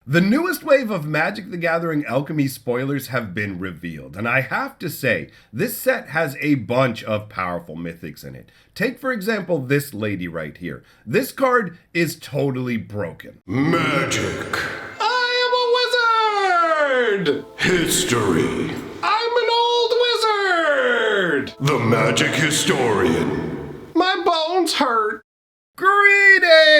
The newest wave of Magic the Gathering Alchemy spoilers have been revealed, and I have to say, this set has a bunch of powerful mythics in it. Take, for example, this lady right here. This card is totally broken. Magic. I am a wizard! History. I'm an old wizard! The Magic Historian. My bones hurt. Greetings!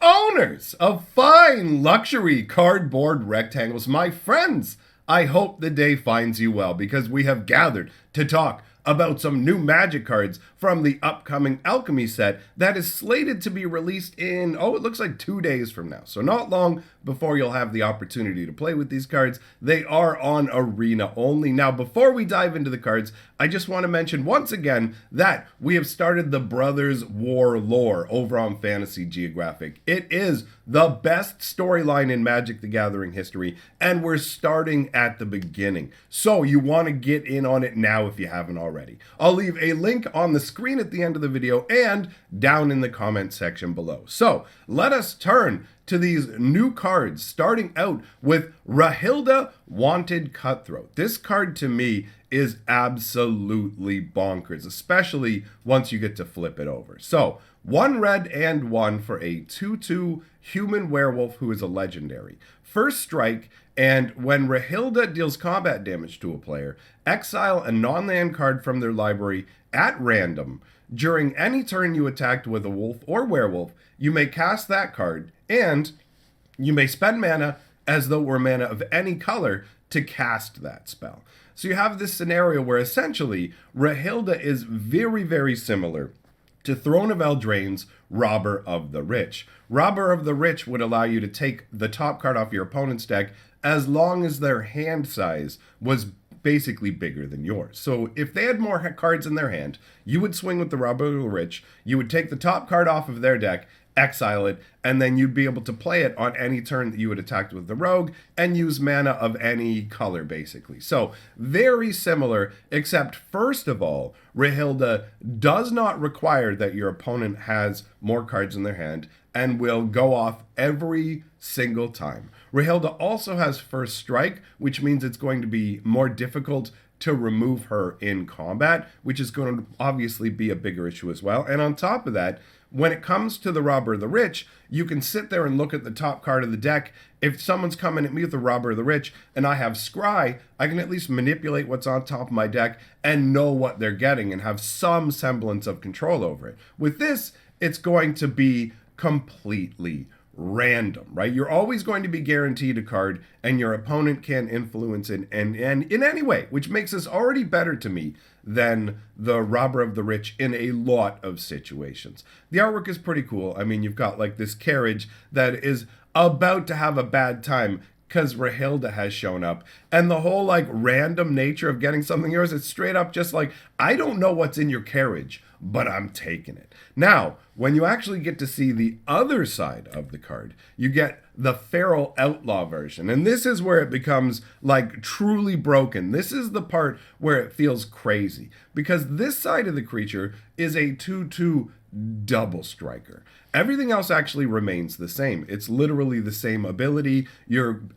Owners of fine luxury cardboard rectangles, my friends, I hope the day finds you well because we have gathered to talk about some new Magic cards from the upcoming Alchemy set that is slated to be released in, it looks like 2 days from now. So not long before you'll have the opportunity to play with these cards. They are on Arena only. Now, before we dive into the cards, I just want to mention once again that we have started the Brothers War lore over on Fantasy Geographic. It is the best storyline in Magic the Gathering history, and we're starting at the beginning. So you want to get in on it now if you haven't already. I'll leave a link on the screen at the end of the video and down in the comment section below. So let us turn to these new cards, starting out with Rahilda Wanted Cutthroat. This card to me is absolutely bonkers, especially once you get to flip it over. So 1 red and 1 for a 2/2 human werewolf who is a legendary. First strike, and when Rahilda deals combat damage to a player, exile a non-land card from their library at random. During any turn you attacked with a wolf or werewolf, you may cast that card, and you may spend mana as though it were mana of any color to cast that spell. So you have this scenario where essentially Rahilda is very, very similar to Throne of Eldraine's Robber of the Rich. Robber of the Rich would allow you to take the top card off your opponent's deck as long as their hand size was basically bigger than yours. So if they had more cards in their hand, you would swing with the Robber of the Rich, you would take the top card off of their deck, exile it, and then you'd be able to play it on any turn that you had attacked with the rogue and use mana of any color, basically. So very similar, except first of all, Rahilda does not require that your opponent has more cards in their hand and will go off every single time. Rahilda also has first strike, which means it's going to be more difficult to remove her in combat, which is going to obviously be a bigger issue as well. And on top of that, when it comes to the Robber of the Rich, you can sit there and look at the top card of the deck. If someone's coming at me with the Robber of the Rich and I have Scry, I can at least manipulate what's on top of my deck and know what they're getting and have some semblance of control over it. With this, it's going to be completely random, right? You're always going to be guaranteed a card and your opponent can influence it and in any way, which makes this already better to me than the Robber of the Rich in a lot of situations. The artwork is pretty cool. I mean, you've got like this carriage that is about to have a bad time because Rahilda has shown up, and the whole like random nature of getting something yours, it's straight up just like, I don't know what's in your carriage, but I'm taking it. Now, when you actually get to see the other side of the card, you get the Feral Outlaw version, and this is where it becomes like truly broken. This is the part where it feels crazy, because this side of the creature is a 2/2 double striker. Everything else actually remains the same. It's literally the same ability.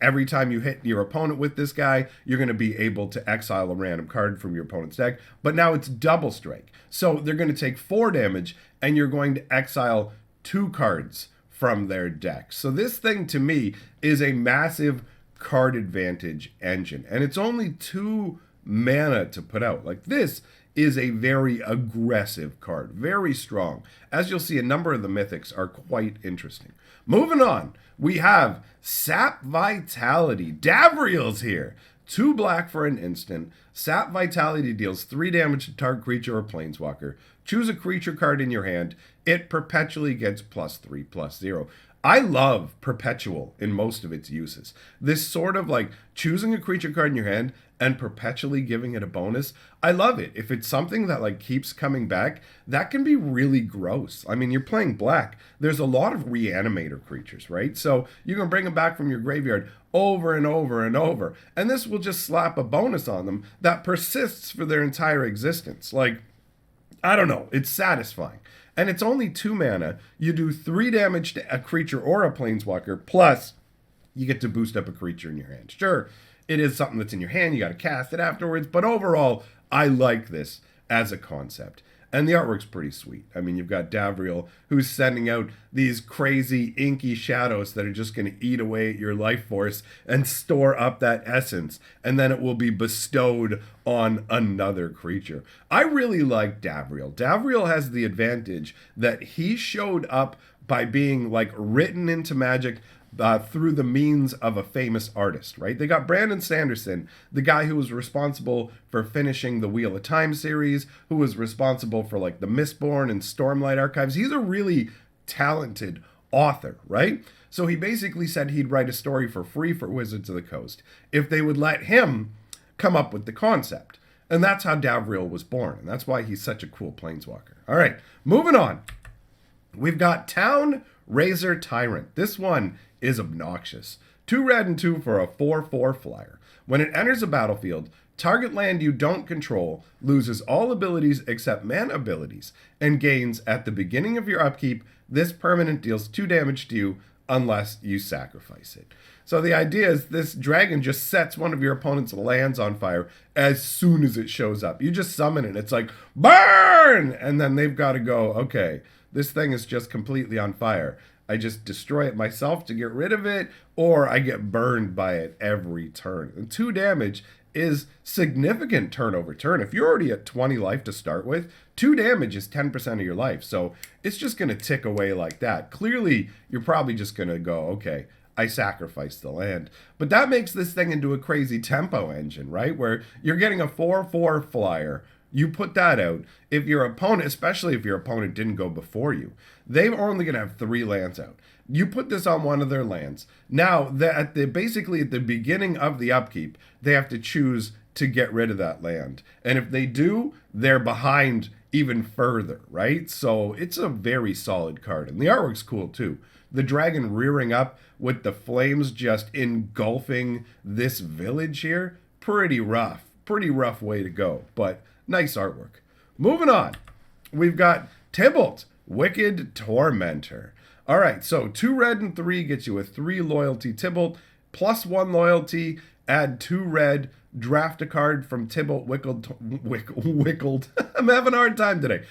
Every time you hit your opponent with this guy, you're going to be able to exile a random card from your opponent's deck, but now it's double strike. So they're going to take 4 damage and you're going to exile 2 cards from their deck. So this thing to me is a massive card advantage engine, and it's only 2 mana to put out. Like, this is a very aggressive card, very strong. As you'll see, a number of the mythics are quite interesting. Moving on, we have Sap Vitality. Davriel's here. 2 black for an instant. Sap Vitality deals 3 damage to target creature or planeswalker. Choose a creature card in your hand. It perpetually gets +3/+0. I love Perpetual in most of its uses. This sort of like choosing a creature card in your hand and perpetually giving it a bonus, I love it. If it's something that like keeps coming back, that can be really gross. I mean, you're playing black. There's a lot of reanimator creatures, right? So you can bring them back from your graveyard over and over and over, and this will just slap a bonus on them that persists for their entire existence. Like, I don't know, it's satisfying. And it's only 2 mana. You do 3 damage to a creature or a planeswalker, plus you get to boost up a creature in your hand. Sure, it is something that's in your hand. You got to cast it afterwards. But overall, I like this as a concept. And the artwork's pretty sweet. I mean, you've got Davriel, who's sending out these crazy inky shadows that are just going to eat away at your life force and store up that essence. And then it will be bestowed on another creature. I really like Davriel. Davriel has the advantage that he showed up by being like written into Magic through the means of a famous artist, right? They got Brandon Sanderson, the guy who was responsible for finishing the Wheel of Time series, who was responsible for like the Mistborn and Stormlight archives. He's a really talented author, right? So he basically said he'd write a story for free for Wizards of the Coast if they would let him come up with the concept. And that's how Davriel was born, and that's why he's such a cool planeswalker. All right, moving on. We've got Town Razor Tyrant. This one is obnoxious. 2 red and 2 for a 4/4 flyer. When it enters a battlefield, target land you don't control loses all abilities except mana abilities and gains at the beginning of your upkeep. This permanent deals 2 damage to you unless you sacrifice it. So the idea is this dragon just sets one of your opponent's lands on fire as soon as it shows up. You just summon it. It's like, burn! And then they've got to go, okay, this thing is just completely on fire. I just destroy it myself to get rid of it, or I get burned by it every turn. And 2 damage is significant turn over turn. If you're already at 20 life to start with, 2 damage is 10% of your life. So it's just going to tick away like that. Clearly, you're probably just going to go, okay, I sacrificed the land. But that makes this thing into a crazy tempo engine, right? Where you're getting a 4/4 flyer. You put that out. If your opponent, especially if your opponent didn't go before you, they're only going to have 3 lands out. You put this on one of their lands. Now, basically at the beginning of the upkeep, they have to choose to get rid of that land. And if they do, they're behind even further, right? So it's a very solid card. And the artwork's cool too. The dragon rearing up with the flames just engulfing this village here. Pretty rough way to go. But nice artwork. Moving on. We've got Tybalt, Wicked Tormentor. All right, so 2 red and 3 gets you a 3 loyalty Tybalt, plus 1 loyalty, add 2 red, draft a card from Tybalt Wickled. I'm having a hard time today.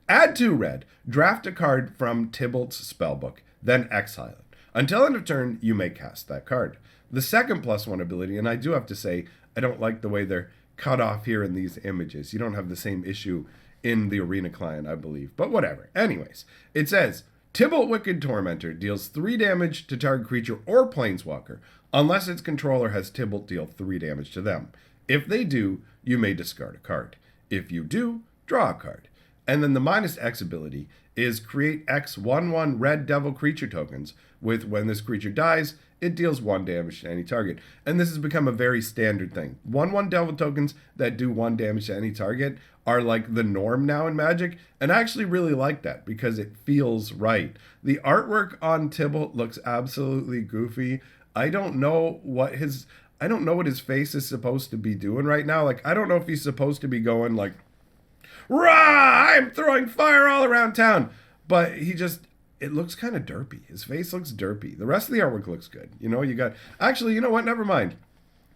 Add 2 red, draft a card from Tybalt's spellbook, then exile it. Until end of turn, you may cast that card. The second +1 ability, and I do have to say, I don't like the way they're cut off here in these images. You don't have the same issue in the Arena client, I believe. But whatever. Anyways, it says, Tybalt Wicked Tormentor deals 3 damage to target creature or planeswalker, unless its controller has Tybalt deal 3 damage to them. If they do, you may discard a card. If you do, draw a card. And then the -X ability is create X 1/1 red devil creature tokens with when this creature dies, it deals 1 damage to any target. And this has become a very standard thing. 1/1 devil tokens that do 1 damage to any target are like the norm now in Magic. And I actually really like that because it feels right. The artwork on Tybalt looks absolutely goofy. I don't know what his face is supposed to be doing right now. Like, I don't know if he's supposed to be going like, rah, I'm throwing fire all around town. But it looks kind of derpy. His face looks derpy. The rest of the artwork looks good. You know, actually, you know what? Never mind.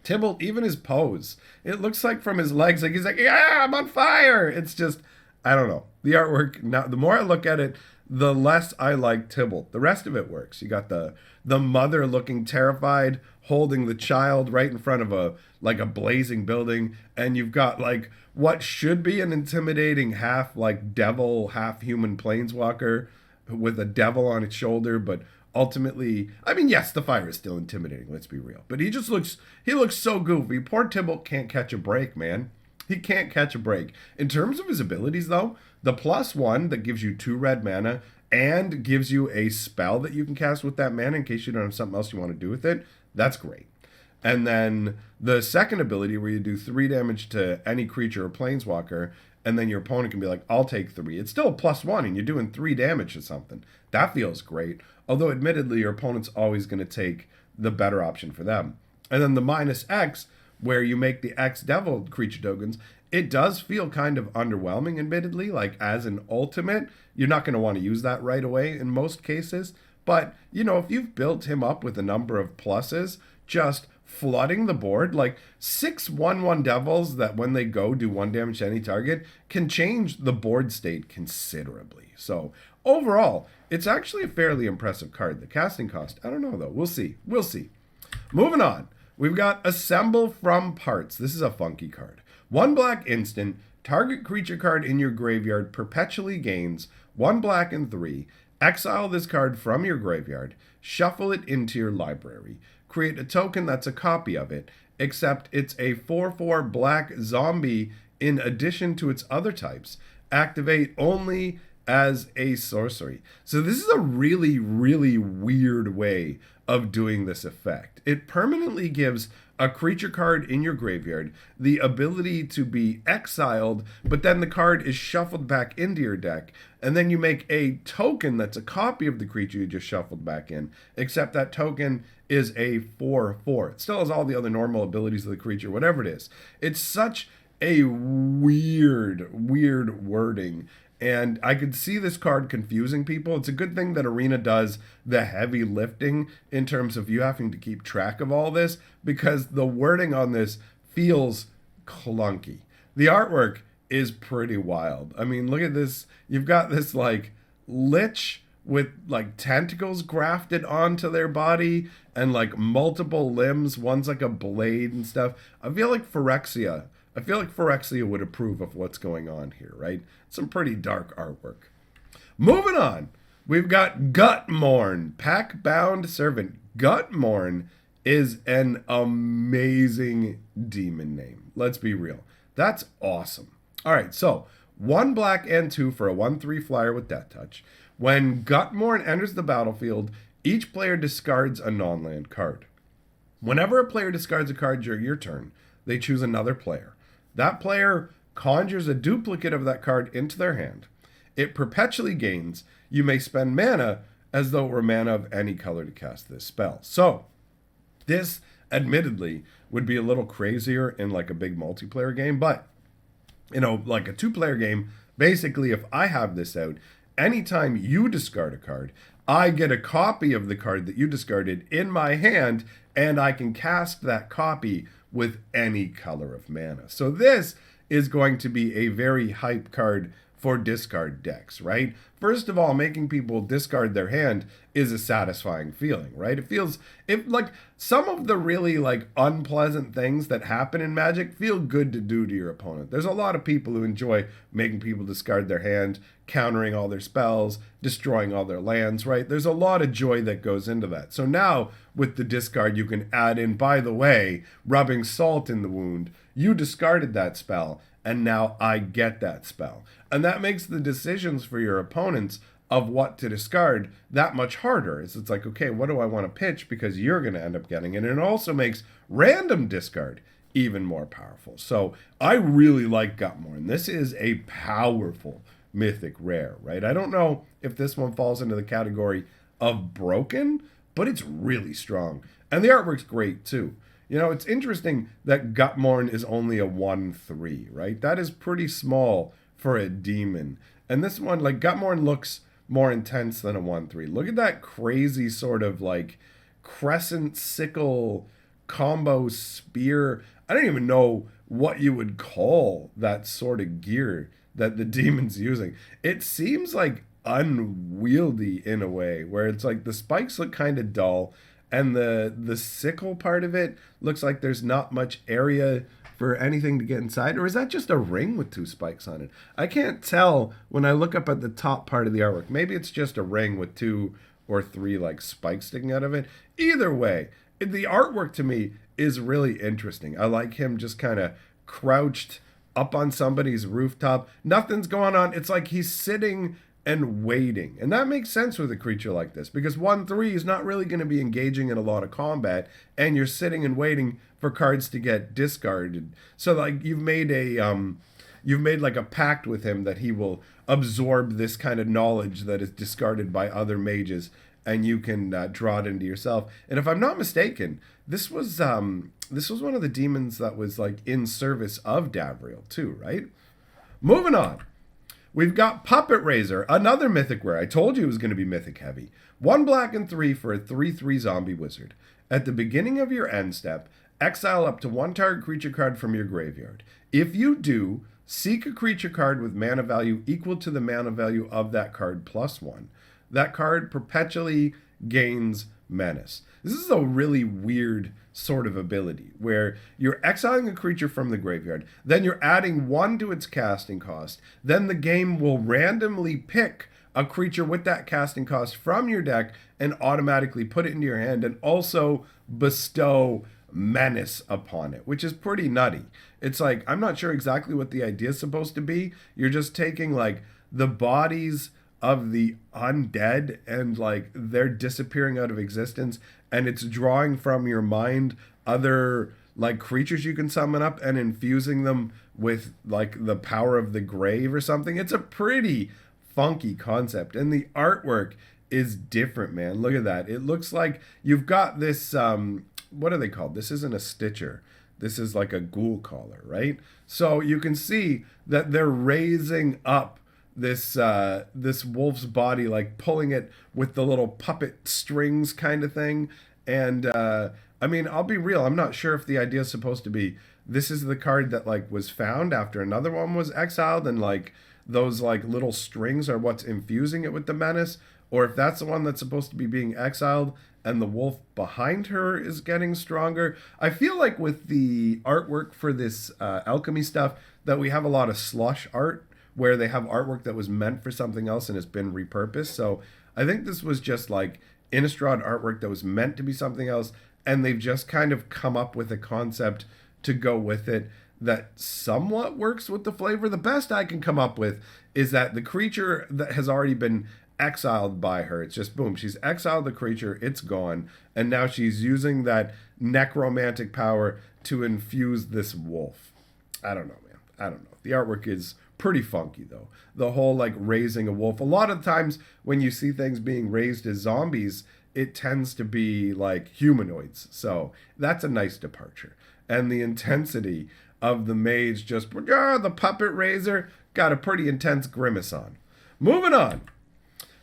Tybalt, even his pose, it looks like from his legs, like he's like, yeah, I'm on fire. It's just, I don't know. The artwork, now, the more I look at it, the less I like Tybalt. The rest of it works. You got the mother looking terrified, holding the child right in front of a blazing building, and you've got like what should be an intimidating half like devil, half human planeswalker with a devil on its shoulder, but ultimately, I mean, yes, the fire is still intimidating, let's be real. But he looks so goofy. Poor Tybalt can't catch a break, man. He can't catch a break. In terms of his abilities, though, the +1 that gives you 2 red mana and gives you a spell that you can cast with that mana in case you don't have something else you want to do with it, that's great. And then the second ability where you do 3 damage to any creature or planeswalker, and then your opponent can be like, I'll take 3. It's still a +1, and you're doing 3 damage to something. That feels great. Although, admittedly, your opponent's always going to take the better option for them. And then the -X, where you make the X devil creature tokens, it does feel kind of underwhelming, admittedly. Like, as an ultimate, you're not going to want to use that right away in most cases. But, you know, if you've built him up with a number of pluses, just flooding the board, like 6/1/1 devils that when they go do 1 damage to any target can change the board state considerably. So overall, it's actually a fairly impressive card. The casting cost, I don't know though. We'll see. We'll see. Moving on. We've got Assemble from Parts. This is a funky card. 1 black instant. Target creature card in your graveyard perpetually gains 1 black and 3. Exile this card from your graveyard. Shuffle it into your library. Create a token that's a copy of it, except it's a 4/4 black zombie in addition to its other types. Activate only as a sorcery. So this is a really, really weird way of doing this effect. It permanently gives a creature card in your graveyard the ability to be exiled, but then the card is shuffled back into your deck, and then you make a token that's a copy of the creature you just shuffled back in, except that token is a 4/4. It still has all the other normal abilities of the creature, whatever it is. It's such a weird wording. And I could see this card confusing people. It's a good thing that Arena does the heavy lifting in terms of you having to keep track of all this, because the wording on this feels clunky. The artwork is pretty wild. I mean, look at this. You've got this like lich with like tentacles grafted onto their body and like multiple limbs. One's like a blade and stuff. I feel like Phyrexia would approve of what's going on here, right? Some pretty dark artwork. Moving on, we've got Gutmorn, Pack-Bound Servant. Gutmorn is an amazing demon name. Let's be real. That's awesome. All right, so 1 black and 2 for a 1/3 flyer with Death Touch. When Gutmorn enters the battlefield, each player discards a non-land card. Whenever a player discards a card during your turn, they choose another player. That player conjures a duplicate of that card into their hand. It perpetually gains. You may spend mana as though it were mana of any color to cast this spell. So, this admittedly would be a little crazier in like a big multiplayer game, but, you know, like a 2-player game, basically if I have this out, anytime you discard a card, I get a copy of the card that you discarded in my hand, and I can cast that copy with any color of mana. So this is going to be a very hype card for discard decks, right? First of all, making people discard their hand is a satisfying feeling, right? It feels, if like some of the really like unpleasant things that happen in Magic feel good to do to your opponent. There's a lot of people who enjoy making people discard their hand, countering all their spells, destroying all their lands, right? There's a lot of joy that goes into that. So now with the discard, you can add in, by the way, rubbing salt in the wound. You discarded that spell, and now I get that spell. And that makes the decisions for your opponents of what to discard that much harder. It's like, okay, what do I want to pitch? Because you're going to end up getting it. And it also makes random discard even more powerful. So I really like Gutmorn. This is a powerful mythic rare, right? I don't know if this one falls into the category of broken, but it's really strong. And the artwork's great too. You know, it's interesting that Gutmorn is only a 1/3, right? That is pretty small for a demon. And this one, like, Gutmorn looks more intense than a 1/3. Look at that crazy sort of, like, crescent sickle combo spear. I don't even know what you would call that sort of gear that the demon's using. It seems, like, unwieldy in a way, where it's like the spikes look kind of dull, and the sickle part of it looks like there's not much area for anything to get inside. Or is that just a ring with 2 spikes on it? I can't tell when I look up at the top part of the artwork. Maybe it's just a ring with 2 or 3 like spikes sticking out of it. Either way, the artwork to me is really interesting. I like him just kind of crouched up on somebody's rooftop. Nothing's going on. It's like he's sitting and waiting. And that makes sense with a creature like this, because 1/3 is not really going to be engaging in a lot of combat, and you're sitting and waiting for cards to get discarded. So like you've made like a pact with him that he will absorb this kind of knowledge that is discarded by other mages, and you can draw it into yourself. And if I'm not mistaken, this was one of the demons that was like in service of Davriel too, right? Moving on. We've got Puppet Raiser, another mythic rare. I told you it was going to be mythic heavy. 1 black and 3 for a 3/3 zombie wizard. At the beginning of your end step, exile up to 1 target creature card from your graveyard. If you do, seek a creature card with mana value equal to the mana value of that card +1. That card perpetually gains menace. This is a really weird sort of ability where you're exiling a creature from the graveyard, then you're adding 1 to its casting cost, then the game will randomly pick a creature with that casting cost from your deck and automatically put it into your hand and also bestow menace upon it, which is pretty nutty. It's like, I'm not sure exactly what the idea is supposed to be. You're just taking like the bodies of the undead and like they're disappearing out of existence, and it's drawing from your mind other like creatures you can summon up and infusing them with like the power of the grave or something. It's a pretty funky concept, and the artwork is different, man. Look at that. It looks like you've got this what are they called? This isn't a stitcher. This is like a ghoul collar, right? So you can see that they're raising up this this wolf's body, like pulling it with the little puppet strings kind of thing. And I mean, I'll be real, I'm not sure if the idea is supposed to be this is the card that like was found after another one was exiled, and like those like little strings are what's infusing it with the menace, or if that's the one that's supposed to be being exiled and the wolf behind her is getting stronger. I feel like with the artwork for this alchemy stuff that we have a lot of slush art where they have artwork that was meant for something else and has been repurposed. So I think this was just like Innistrad artwork that was meant to be something else, and they've just kind of come up with a concept to go with it that somewhat works with the flavor. The best I can come up with is that the creature that has already been exiled by her, it's just boom, she's exiled the creature, it's gone, and now she's using that necromantic power to infuse this wolf. I don't know, man. I don't know. The artwork is pretty funky though. The whole like raising a wolf. A lot of times when you see things being raised as zombies, it tends to be like humanoids. So that's a nice departure. And the intensity of the mage, just the puppet raiser, got a pretty intense grimace on. Moving on.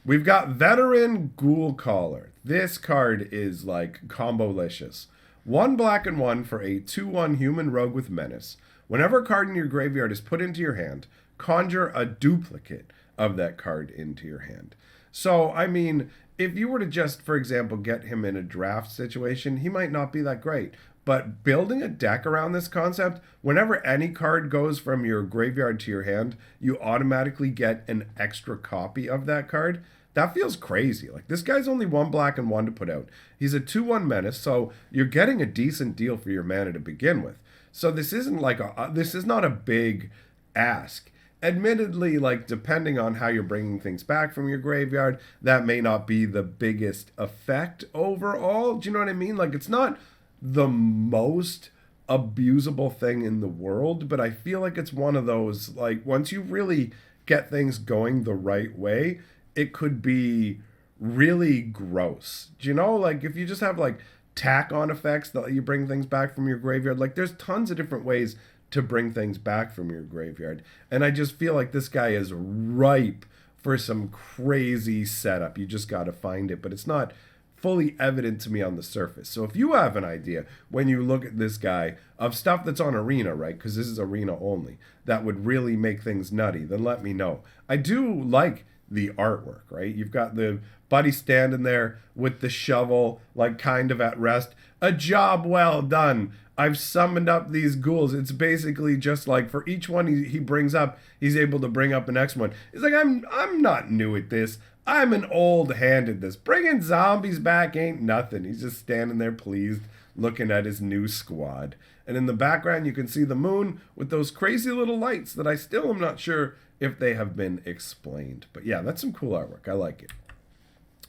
We've got Veteran Ghoul Caller. This card is like combo-licious. 1 black and 1 for a 2/1 human rogue with menace. Whenever a card in your graveyard is put into your hand, conjure a duplicate of that card into your hand. So, I mean, if you were to just, for example, get him in a draft situation, he might not be that great. But building a deck around this concept, whenever any card goes from your graveyard to your hand, you automatically get an extra copy of that card. That feels crazy. Like, this guy's only 1 black and 1 to put out. He's a 2/1 menace, so you're getting a decent deal for your mana to begin with. So this isn't like this is not a big ask. Admittedly, like, depending on how you're bringing things back from your graveyard, that may not be the biggest effect overall. Do you know what I mean? Like, it's not the most abusable thing in the world, but I feel like it's one of those, like, once you really get things going the right way, it could be really gross. Do you know? Like, if you just have, like, tack on effects that you bring things back from your graveyard, like, there's tons of different ways to bring things back from your graveyard. And I just feel like this guy is ripe for some crazy setup. You just got to find it, but it's not fully evident to me on the surface. So if you have an idea when you look at this guy of stuff that's on Arena, right, because this is Arena only, that would really make things nutty, then let me know. I do like the artwork, right? You've got the buddy standing there with the shovel, like kind of at rest. A job well done. I've summoned up these ghouls. It's basically just like for each one he brings up, he's able to bring up the next one. It's like, I'm not new at this. I'm an old hand at this. Bringing zombies back ain't nothing. He's just standing there pleased, looking at his new squad. And in the background, you can see the moon with those crazy little lights that I still am not sure if they have been explained. But yeah, that's some cool artwork. I like it.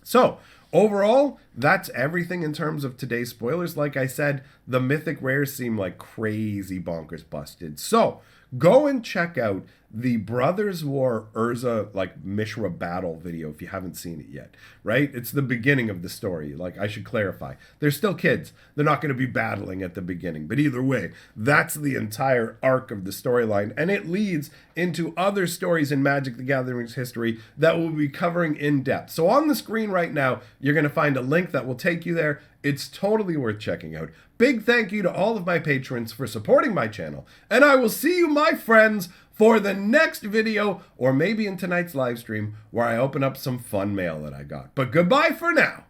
So, overall, that's everything in terms of today's spoilers. Like I said, the mythic rares seem like crazy bonkers busted. So go and check out the Brothers War Urza like Mishra battle video if you haven't seen it yet, right? It's the beginning of the story. Like, I should clarify, they're still kids. They're not going to be battling at the beginning. But either way, that's the entire arc of the storyline, and it leads into other stories in Magic the Gathering's history that we'll be covering in depth. So on the screen right now, you're going to find a link that will take you there. It's totally worth checking out. Big thank you to all of my patrons for supporting my channel, and I will see you, my friends, for the next video, or maybe in tonight's live stream, where I open up some fun mail that I got. But goodbye for now.